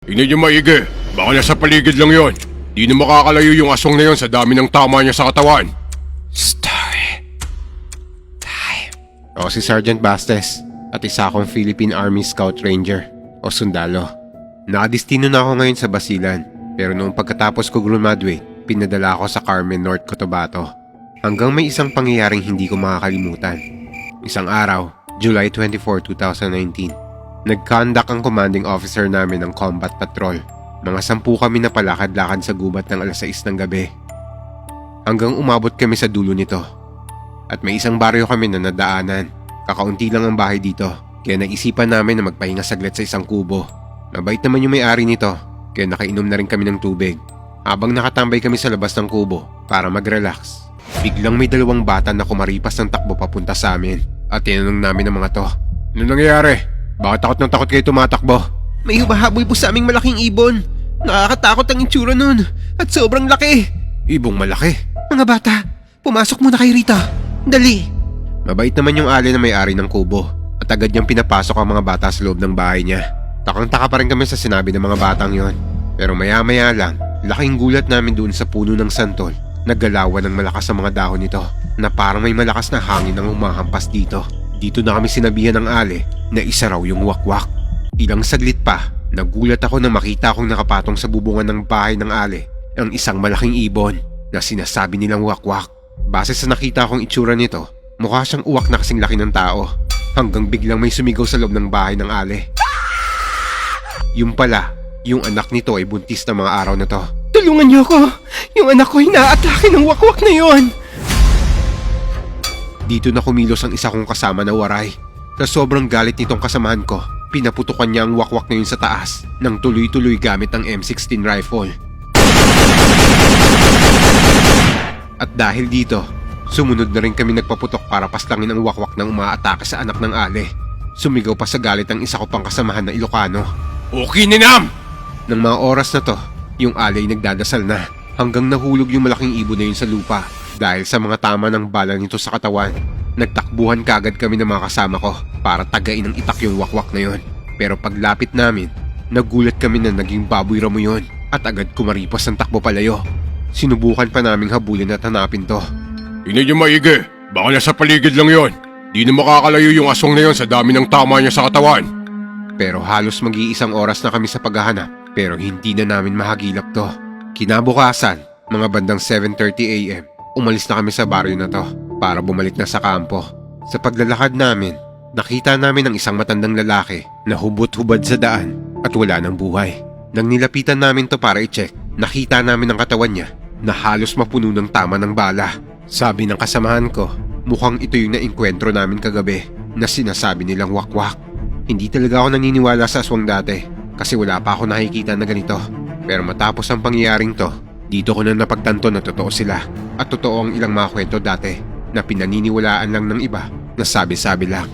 Tingnan niyo maigi. Baka nasa paligid lang yon. Di na makakalayo yung aswang na yon sa dami ng tama niya sa katawan. Story time. Ako si Sergeant Bastes at isa akong Philippine Army Scout Ranger o sundalo. Nakadistino na ako ngayon sa Basilan, pero noong pagkatapos ko graduate, pinadala ako sa Carmen, North Cotabato. Hanggang may isang pangyayaring hindi ko makakalimutan. Isang araw, July 24, 2019, nag-conduct ang commanding officer namin ng combat patrol. Mga 10 kami na palakad-lakad sa gubat ng alas 6 ng gabi. Hanggang umabot kami sa dulo nito. At may isang baryo kami na nadaanan. Kakaunti lang ang bahay dito, kaya naisipan namin na magpahinga saglit sa isang kubo. Mabait naman yung may-ari nito, kaya nakainom na rin kami ng tubig. Habang nakatambay kami sa labas ng kubo para mag-relax, biglang may 2 bata na kumaripas ng takbo papunta sa amin. At tinanong namin ang mga to, Ano nangyayari? Bakit takot ng takot kayo tumatakbo? "May humahabol po sa aming malaking ibon. Nakakatakot ang itsura nun at sobrang laki." Ibong malaki. "Mga bata, pumasok muna kayo rito. Dali." Mabait naman yung ali na may-ari ng kubo at agad niyang pinapasok ang mga bata sa loob ng bahay niya. Takang-taka pa rin kami sa sinabi ng mga batang yon. Pero maya-maya lang, laking gulat namin doon sa puno ng santol. Naggalawan ng malakas ang mga dahon nito na parang may malakas na hangin ang humahampas dito. Dito na kami sinabihan ng ali na isa raw yung wakwak. Ilang saglit pa, nagulat ako na makita akong nakapatong sa bubungan ng bahay ng ali ang isang malaking ibon na sinasabi nilang wakwak. Base sa nakita akong itsura nito, mukha siyang uwak na kasing laki ng tao. Hanggang biglang may sumigaw sa loob ng bahay ng ali. Yung pala, yung anak nito ay buntis na mga araw na to. "Tulungan niyo ako! Yung anak ko inaatake ng wakwak na yon!" Dito na kumilos ang isa kong kasama na waray. Sa sobrang galit nitong kasamahan ko, pinaputukan niya ang wakwak na yun sa taas ng tuloy-tuloy gamit ang M16 rifle. At dahil dito, sumunod na rin kami nagpaputok para paslangin ang wakwak ng umaatake sa anak ng ali. Sumigaw pa sa galit ang isa ko pang kasamahan na Ilocano. Okay, Ninam! Nang mga oras na to, yung ali ay nagdadasal na hanggang nahulog yung malaking ibon na yun sa lupa dahil sa mga tama ng bala nito sa katawan. Nagtakbuhan kagad kami ng mga kasama ko para tagain ng itak yung wakwak na yun. Pero paglapit namin, nagulat kami na naging baboy ramo yun at agad kumaripas ng takbo palayo. Sinubukan pa naming habulin at hanapin to. Tingnan niyo maigi. Baka nasa paligid lang yon. Di na makakalayo yung aswang na yon sa dami ng tama niya sa katawan. Pero halos mag-iisang oras na kami sa paghahanap pero hindi na namin mahagilap to. Kinabukasan, mga bandang 7:30 AM, umalis na kami sa baryo na to para bumalik na sa kampo. Sa paglalakad namin, nakita namin ang isang matandang lalaki na hubot-hubad sa daan at wala ng buhay. Nang nilapitan namin to para i-check, nakita namin ang katawan niya na halos mapuno ng tama ng bala. Sabi ng kasamahan ko, mukhang ito yung naengkwentro namin kagabi na sinasabi nilang wakwak. Hindi talaga ako naniniwala sa aswang dati kasi wala pa ako nakikita na ganito. Pero matapos ang pangyayaring to, dito ko na napagtanto na totoo sila at totoo ang ilang mga kwento dati na pinaniniwalaan lang ng iba na sabi-sabi lang.